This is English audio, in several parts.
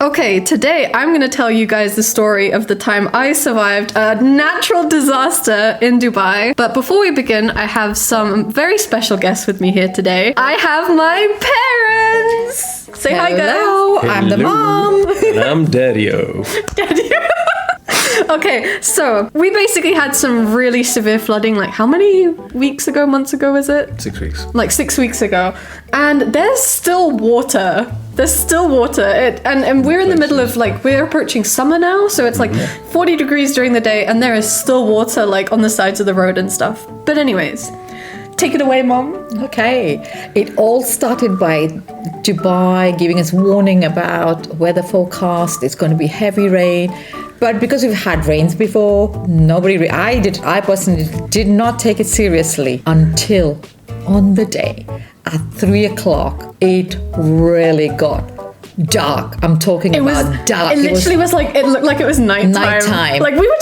Okay, today I'm going to tell you guys the story of the time I survived a natural disaster in Dubai. But before we begin, I have some very special guests with me here today. I have my parents! Say hi, guys! Hello, I'm the mom! And I'm Daddy-O. Daddy-O. Okay, so we basically had some really severe flooding, like how many months ago is it? 6 weeks. Like 6 weeks ago. And there's still water. And we're in the middle of, like, we're approaching summer now, so it's like 40 degrees during the day, and there is still water, like, on the sides of the road and stuff. But anyways, take it away, Mom. Okay, it all started by Dubai giving us warning about weather forecast. It's going to be heavy rain. But because we've had rains before, I personally did not take it seriously until on the day at 3 o'clock, it really got dark. I'm talking about dark. It literally was like, it looked like it was nighttime. Like, we were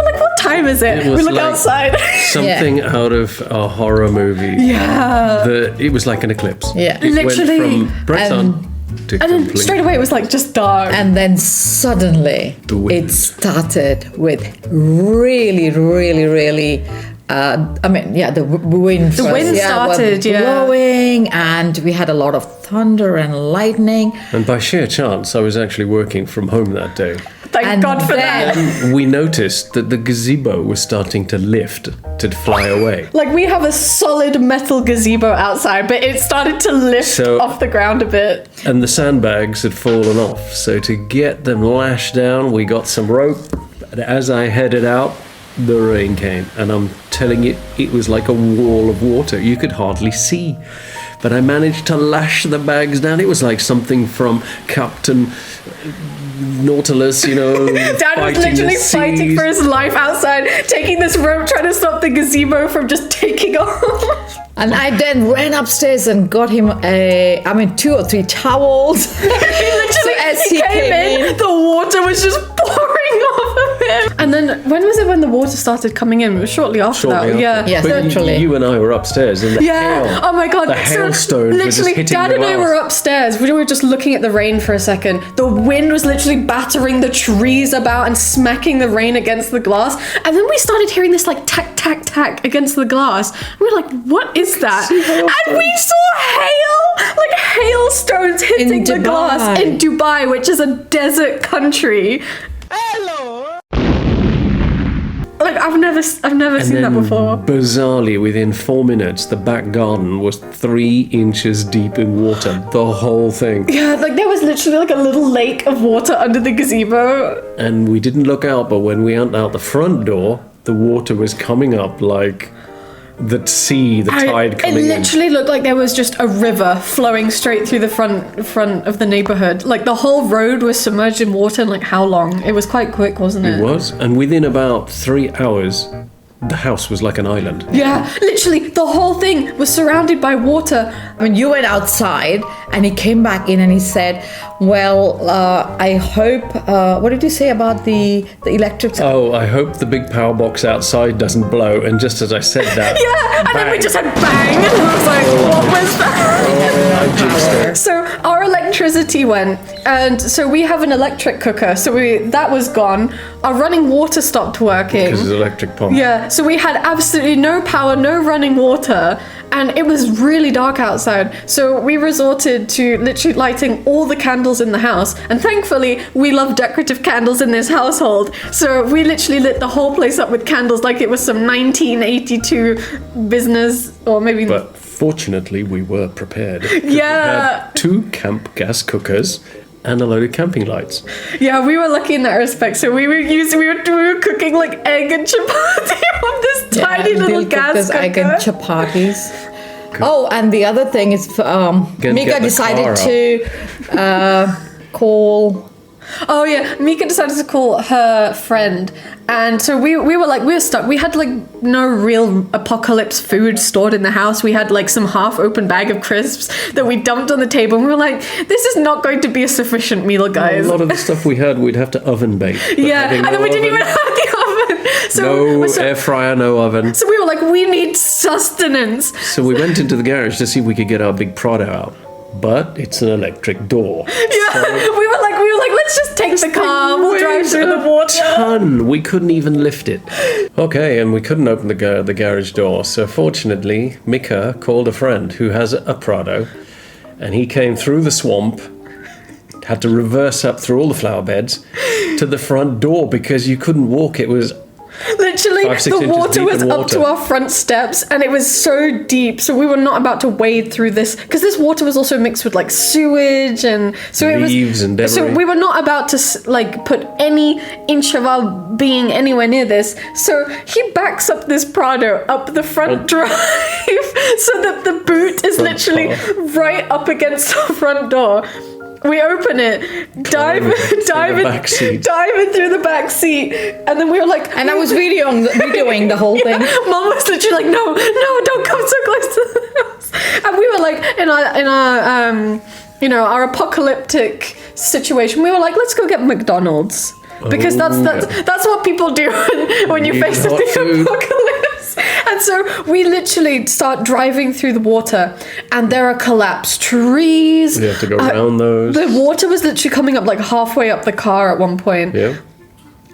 like, what time is it? We look like outside. Something out of a horror movie. Yeah. It was like an eclipse. Yeah. It Literally. went from bright sun to And then straight away it was like just dark. And then suddenly it started with really, really, really the wind. The wind started, blowing, and we had a lot of thunder and lightning. And by sheer chance, I was actually working from home that day. Thank God for that. And we noticed that the gazebo was starting to lift, to fly away. Like, we have a solid metal gazebo outside, but it started to lift off the ground a bit. And the sandbags had fallen off. So to get them lashed down, we got some rope. And as I headed out, the rain came. And I'm telling you, it was like a wall of water. You could hardly see. But I managed to lash the bags down. It was like something from Captain Nautilus, you know. Dad was literally fighting for his life outside, taking this rope, trying to stop the gazebo from just taking off. And I then ran upstairs and got him 2 or 3 towels. He came in, the water was just pouring off of him. And then, when was it when the water started coming in? It was shortly after that. Yeah. Yes, but literally. You and I were upstairs in the hail. Oh my God. The hailstones were just hitting Dad the and I glass. were upstairs. We were just looking at the rain for a second. The wind was literally battering the trees about and smacking the rain against the glass. And then we started hearing this like tack, tack, tack against the glass. And we were like, what is that? And we saw hailstones hitting the glass in Dubai, which is a desert country. Hello. Like, I've never seen that before. Bizarrely, within 4 minutes, the back garden was 3 inches deep in water. The whole thing. Yeah, like there was literally like a little lake of water under the gazebo. And we didn't look out, but when we went out the front door, the water was coming up like the tide coming in. It literally looked like there was just a river flowing straight through the front of the neighborhood. Like, the whole road was submerged in water in like how long? It was quite quick, wasn't it? It was. And within about 3 hours, the house was like an island. Yeah, literally, the whole thing was surrounded by water. I mean, you went outside and he came back in and he said, well, I hope, what did you say about the electric? Oh, I hope the big power box outside doesn't blow. And just as I said that, yeah, and then we just had bang, and I was like, what was that? I jinxed it. So our electricity went, and so we have an electric cooker, so that was gone. Our running water stopped working. Because it's electric pump. Yeah, so we had absolutely no power, no running water, and it was really dark outside. So we resorted to literally lighting all the candles in the house, and thankfully we love decorative candles in this household. So we literally lit the whole place up with candles like it was some 1982 business, or maybe... But fortunately, we were prepared. Yeah. We had 2 camp gas cookers and a load of camping lights. Yeah, we were lucky in that respect. So we were cooking like egg and chapati on this tiny little gas cooker. Egg and chapatis. Oh, and the other thing is, Mika decided to call. Oh yeah, Mika decided to call her friend, and so we were stuck. We had like no real apocalypse food stored in the house. We had like some half-open bag of crisps that we dumped on the table, and we were like, "This is not going to be a sufficient meal, guys." A lot of the stuff we had, we'd have to oven bake. Yeah, and then we didn't even have the oven. No air fryer, no oven. So we were like, we need sustenance. So we went into the garage to see if we could get our big Prado out. but it's an electric door. Yeah, we were like, let's just take the car. We'll drive through the water. Ton. We couldn't even lift it. Okay, and we couldn't open the garage door. So fortunately, Mika called a friend who has a Prado, and he came through the swamp. Had to reverse up through all the flower beds to the front door because you couldn't walk. It was Literally, 5-6 the inches water deep was in up water. to our front steps, and it was so deep. So we were not about to wade through this because this water was also mixed with like sewage, and so Leaves and debris. So we were not about to like put any inch of our being anywhere near this. So he backs up this Prado up the front drive, so that the boot is Front literally car. right up against the front door. We open it, dive in through the back seat, and then we were like, And I was videoing the whole thing. Mom was literally like, no, don't come so close to the house. And we were like, in our our apocalyptic situation, we were like, let's go get McDonald's. Because that's what people do when you face hot the food. apocalypse. And so we literally start driving through the water, and there are collapsed trees. We have to go around those. The water was literally coming up like halfway up the car at one point. Yeah.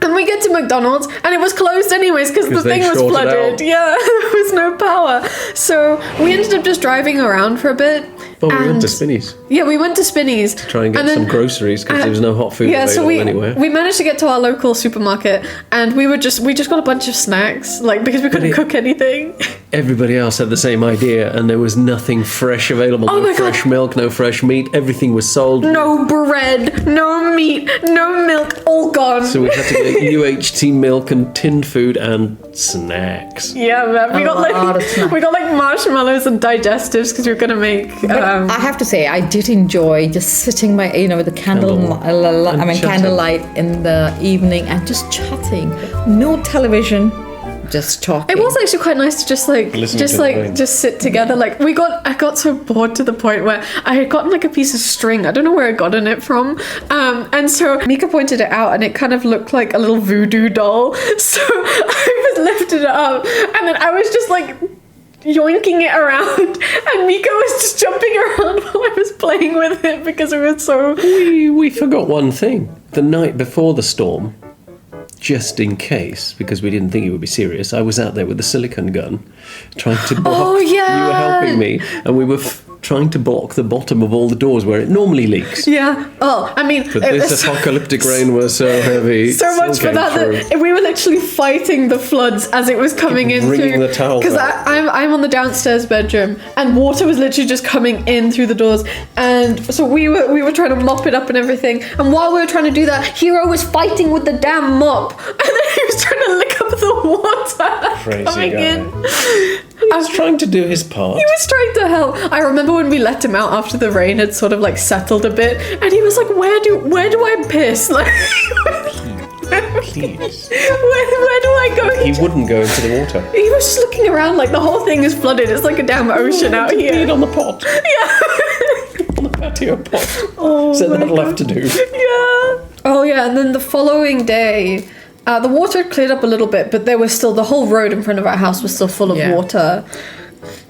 And we get to McDonald's, and it was closed anyways because the they thing was shorted flooded. out. Yeah, there was no power. So we ended up just driving around for a bit. Oh, we went and- to Spinneys Yeah, we went to Spinneys. try and get some groceries because there was no hot food available so we anywhere. we managed to get to our local supermarket, and we just got a bunch of snacks, like because we couldn't cook anything. Everybody else had the same idea, and there was nothing fresh available. Oh No my God. fresh milk, no fresh meat. Everything was sold. No bread, no meat, no milk, all gone. So we had to get UHT milk and tinned food and snacks. Yeah, man. We got lot of snacks. like marshmallows and digestives because we were gonna make. I have to say, I did enjoy just sitting with the candlelight in the evening and just chatting. No television, just talking. It was actually quite nice to just Listen to the rain. just sit together. Like I got so bored to the point where I had gotten like a piece of string. I don't know where I gotten it from. And so Mika pointed it out, and it kind of looked like a little voodoo doll. So I was lifted it up, and then I was just like yoinking it around, and Mika was just jumping around while I was playing with it because it was so. We forgot one thing. The night before the storm, just in case, because we didn't think it would be serious, I was out there with the silicone gun trying to block. Oh, yeah. You were helping me, and we were trying to block the bottom of all the doors where it normally leaks. Yeah. Oh, I mean, But this apocalyptic rain was so heavy. so much for came that, through. that we were literally fighting the floods as it was coming in Bringing through. the towel Because back. I'm on the downstairs bedroom, and water was literally just coming in through the doors, and so we were trying to mop it up and everything. And while we were trying to do that, Hero was fighting with the damn mop, and then he was trying to lick up the water Crazy coming guy. in. He was trying to do his part. He was trying to help. I remember when we let him out after the rain had sort of like settled a bit, and he was like, where do I piss? Like, Please. where do I go? He wouldn't go into the water. He was just looking around like the whole thing is flooded. It's like a damn ocean out He here. peed on the pot. Yeah. On the patio pot. Oh, Is that my left to do? Yeah. Oh yeah, and then the following day, the water had cleared up a little bit, but there was still the whole road in front of our house was still full of Yeah. water.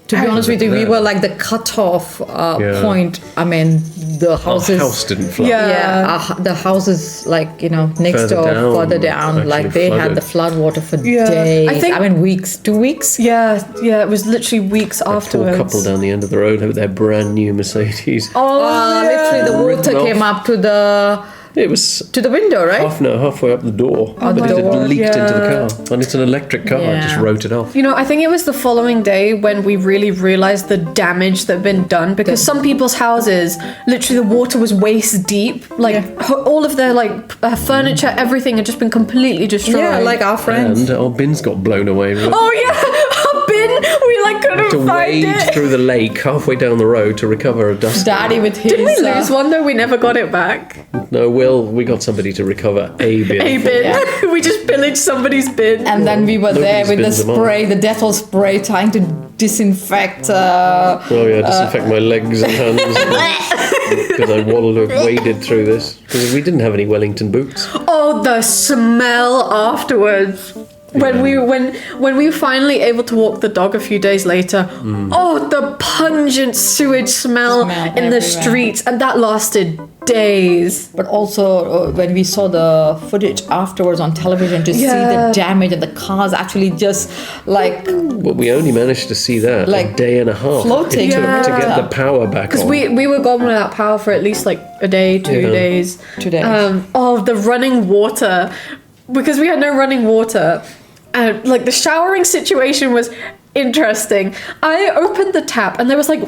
To be honest with you, we Yeah. were like the cutoff Yeah. point. I mean, the Our houses. house didn't flood. Yeah. The houses, like, next Further door, down, further down, actually like they had flooded. the flood water for Yeah. days. I think- weeks, 2 weeks. Yeah, it was literally weeks Poor afterwards. couple down the end of the road with their brand new Mercedes. Oh, Literally, the water Written came off. up to the It was window, right? halfway up the door. Oh, the but it door, had leaked into the yeah. car. And it's an electric car. I just Yeah. wrote it off. You know, I think it was the following day when we really realized the damage that had been done, because some people's houses, literally the water was waist deep. Like all of their furniture, everything had just been completely destroyed. Yeah, like our friends. And our bins got blown away. Oh yeah, our bin. We couldn't to find wade it. through the lake halfway down the road to recover a dust. Daddy with his. Didn't we lose one though? We never got it back. No, we got somebody to recover a bin. A bin. We just pillaged somebody's bin. And then we were there Nobody's with the bins them on. spray, the Dettol spray, trying to disinfect. Oh yeah, disinfect my legs and hands because I waded through this because we didn't have any Wellington boots. Oh, the smell afterwards. when we were finally able to walk the dog a few days later, the pungent sewage smell in everywhere. the streets, and that lasted days. But also when we saw the footage afterwards on television to see the damage and the cars actually just like But we only managed to see that Like a day and a half. floating. It took Yeah. to get the power back Because on. we were gone without power for at least like a day, 2 Yeah. days. 2 days. The running water, because we had no running water, and like the showering situation was interesting. I opened the tap and there was like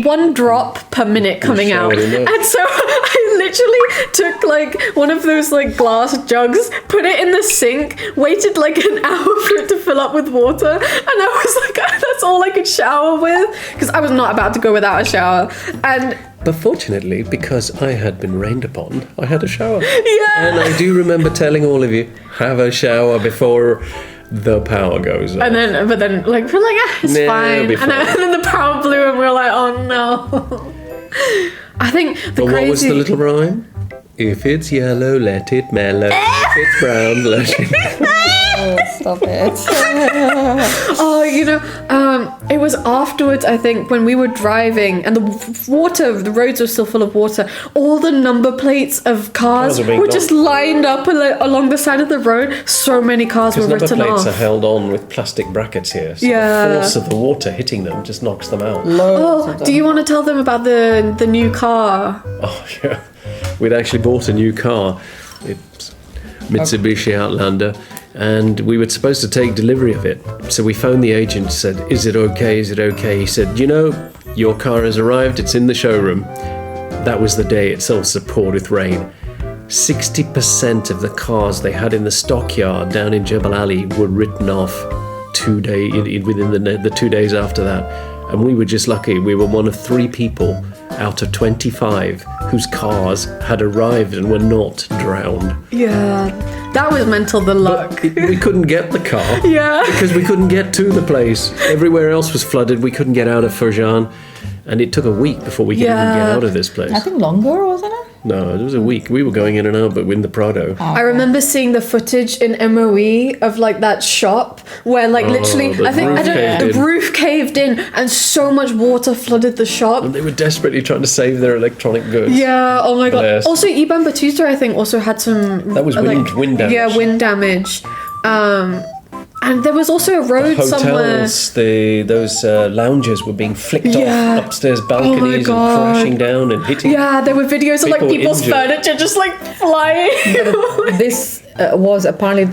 one drop per minute coming out, showered in there. and so I literally took like one of those like glass jugs, put it in the sink, waited like an hour for it to fill up with water, and I was like, that's all I could shower with, because I was not about to go without a shower. And But fortunately, because I had been rained upon, I had a shower. yeah, And I do remember telling all of you, have a shower before the power goes off. but then like we're like, it's Nah, fine. it'll be And then the power blew, and we were like, oh no. I think the But crazy. what was the little rhyme? If it's yellow, let it mellow. If it's brown, let it... oh, stop it. Oh, it was afterwards, I think, when we were driving and the roads were still full of water. All the number plates of cars Cars are being were just lined up along the side of the road. So many cars were Because number written plates off. are held on with plastic brackets here. So Yeah. the force of the water hitting them just knocks them out. Oh, do you want to tell them about the new car? Oh, yeah. We'd actually bought a new car. It's Mitsubishi Outlander. And we were supposed to take delivery of it. So we phoned the agent, said, is it okay? Is it okay? He said, your car has arrived. It's in the showroom. That was the day it also poured with rain. 60% of the cars they had in the stockyard down in Jebel Ali were written off within the 2 days after that. And we were just lucky. We were one of 3 people out of 25 whose cars had arrived and were not drowned. Yeah, that was mental, the luck. We couldn't get the car. Yeah. Because we couldn't get to the place. Everywhere else was flooded. We couldn't get out of Furjan. And it took a week before we could even get out of this place. I think longer, wasn't it? No, it was a week. We were going in and out, but in the Prado. I remember seeing the footage in MOE of like that shop where like literally the roof caved in and so much water flooded the shop. And they were desperately trying to save their electronic goods. Yeah, oh my god. Bless. Also Ibn Battuta I think also had some That was wind damage. Yeah, wind damage. And there was also a road somewhere. Hotels, those lounges were being flicked Yeah. off upstairs balconies and God. crashing down and hitting. Yeah, there were videos of like People people's injured. furniture just like flying. This was apparently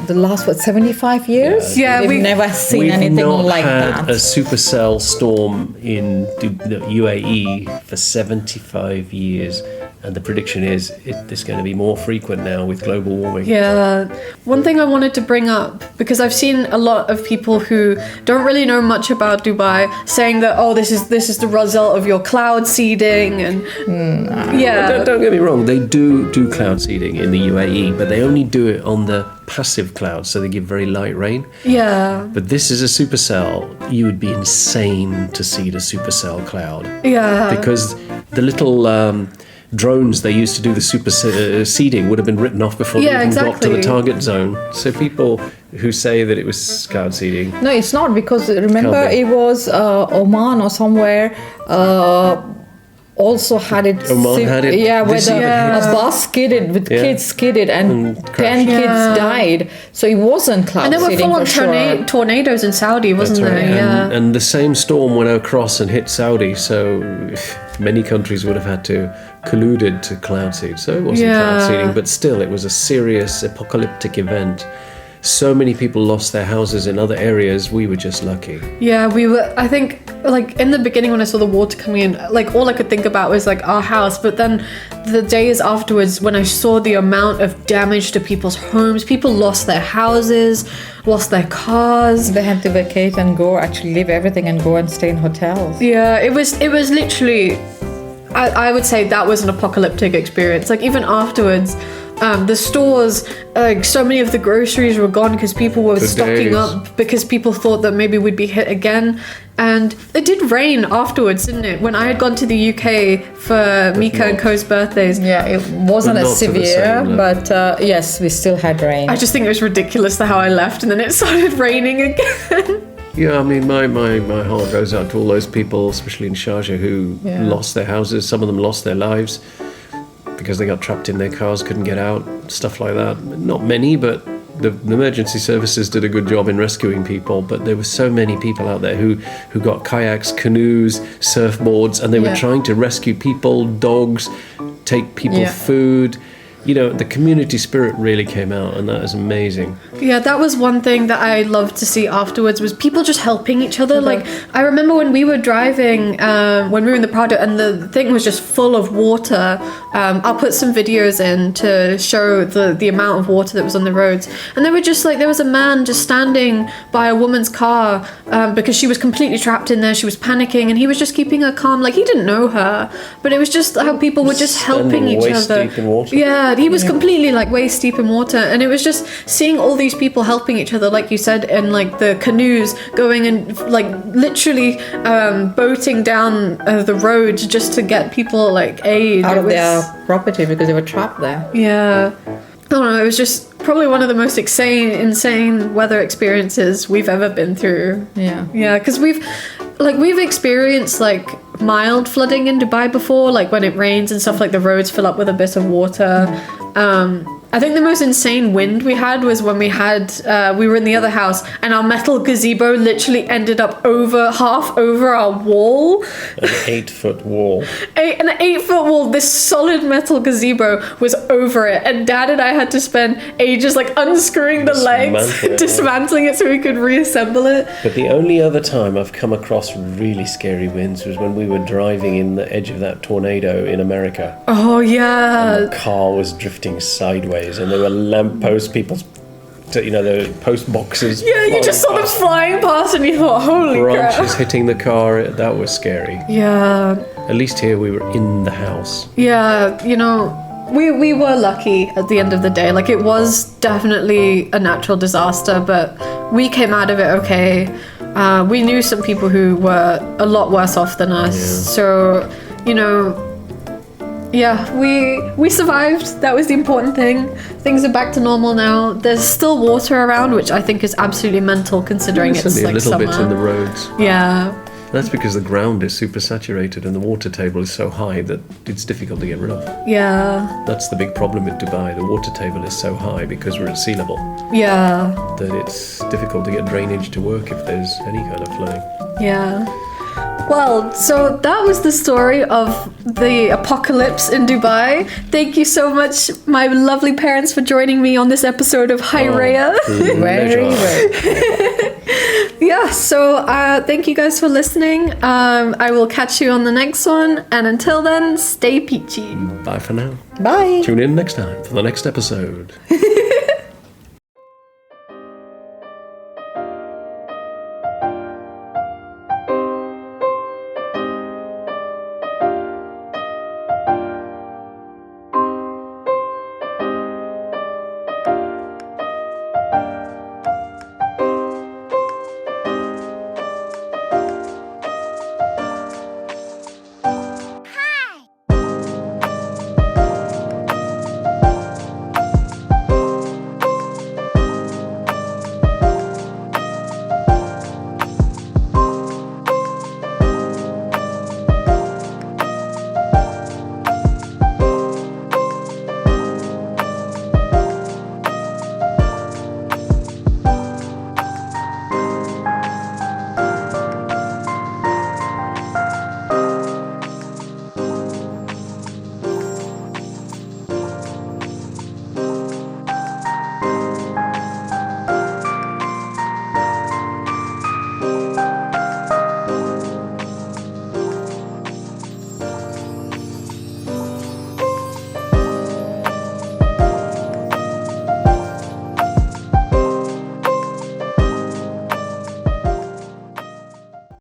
the last 75 years. Yeah, we've we- never seen We've anything not like had that. a supercell storm in the UAE for 75 years, and the prediction is it's going to be more frequent now with global warming. Yeah. One thing I wanted to bring up, because I've seen a lot of people who don't really know much about Dubai saying that, oh, this is the result of your cloud seeding and yeah. Don't get me wrong, they do cloud seeding in the UAE, but they only do it on the passive clouds, so they give very light rain. Yeah. But this is a supercell. You would be insane to seed a supercell cloud. Yeah. Because the little drones they used to do the seeding would have been written off before they even got to the exactly. target zone. So people who say that it was cloud seeding, No, it's not, because remember Can't be. it was Oman or somewhere also had it. Oman had it Yeah, where this year. a bus skidded with Yeah. kids skidded and And 10 crashed. kids died. So it wasn't cloud And there were seeding full on for sure. tornadoes in Saudi, wasn't That's there? right. Yeah. And the same storm went across and hit Saudi, so many countries would have had to colluded to cloud seed. So it wasn't cloud Yeah. seeding, but still it was a serious apocalyptic event. So many people lost their houses in other areas. We were just lucky. Yeah, we were. I think, like in the beginning when I saw the water coming in, like all I could think about was like our house. But then the days afterwards, when I saw the amount of damage to people's homes, people lost their houses, lost their cars. They had to vacate and go, actually leave everything and go and stay in hotels. Yeah, it was literally. I would say that was an apocalyptic experience. Like even afterwards, The stores, so many of the groceries were gone because people were For stocking days. up because people thought that maybe we'd be hit again. And it did rain afterwards, didn't it? When I had gone to the UK for Mika and Ko's birthdays. Yeah, it wasn't But as not to the severe, same level. but yes, we still had rain. I just think it was ridiculous how I left and then it started raining again. Yeah, I mean, my heart goes out to all those people, especially in Sharjah, who Yeah. lost their houses. Some of them lost their lives because they got trapped in their cars, couldn't get out, stuff like that. Not many, but the emergency services did a good job in rescuing people. But there were so many people out there who got kayaks, canoes, surfboards, and they were Yeah. trying to rescue people, dogs, take people Yeah. food. You know, the community spirit really came out, and that is amazing. Yeah, that was one thing that I loved to see afterwards was people just helping each other. Like, I remember when we were driving, when we were in the Prado and the thing was just full of water. I'll put some videos in to show the amount of water that was on the roads. And they were just like, there was a man just standing by a woman's car because she was completely trapped in there. She was panicking and he was just keeping her calm. Like, he didn't know her, but it was just how people were just helping Standing each waist other. deep in water. Yeah, he was completely like waist deep in water, and it was just seeing all these people helping each other, like you said, in like the canoes going and like literally boating down the road just to get people like aid. Out It of was- their property because they were trapped there. Yeah. I don't know, it was just probably one of the most insane weather experiences we've ever been through. Yeah. Yeah, because we've experienced like mild flooding in Dubai before, like when it rains and stuff, like the roads fill up with a bit of water. I think the most insane wind we had was when we were in the other house and our metal gazebo literally ended up half over our wall. An 8-foot wall. An 8-foot wall, this solid metal gazebo was over it, and Dad and I had to spend ages like unscrewing the legs, Dismantling it. dismantling it so we could reassemble it. But the only other time I've come across really scary winds was when we were driving in the edge of that tornado in America. Oh yeah. The car was drifting sideways, and there were lamppost people, the post boxes. Yeah, you just saw them flying past and you thought, holy branches crap. hitting the car. That was scary. Yeah, At least here we were in the house. yeah, we were lucky at the end of the day. Like, it was definitely a natural disaster, but we came out of it okay. We knew some people who were a lot worse off than us. So, yeah, we survived. That was the important thing. Things are back to normal now. There's still water around, which I think is absolutely mental considering There's it's only like a little summer. bit in the roads. Yeah. That's because the ground is super saturated and the water table is so high that it's difficult to get rid of. Yeah. That's the big problem with Dubai. The water table is so high because we're at sea level Yeah. that it's difficult to get drainage to work if there's any kind of flooding. Yeah. Well, so that was the story of the apocalypse in Dubai. Thank you so much, my lovely parents, for joining me on this episode of Hi Rhea. Very Pleasure. well. Yeah, so thank you guys for listening. I will catch you on the next one. And until then, stay peachy. Bye for now. Bye. Tune in next time for the next episode.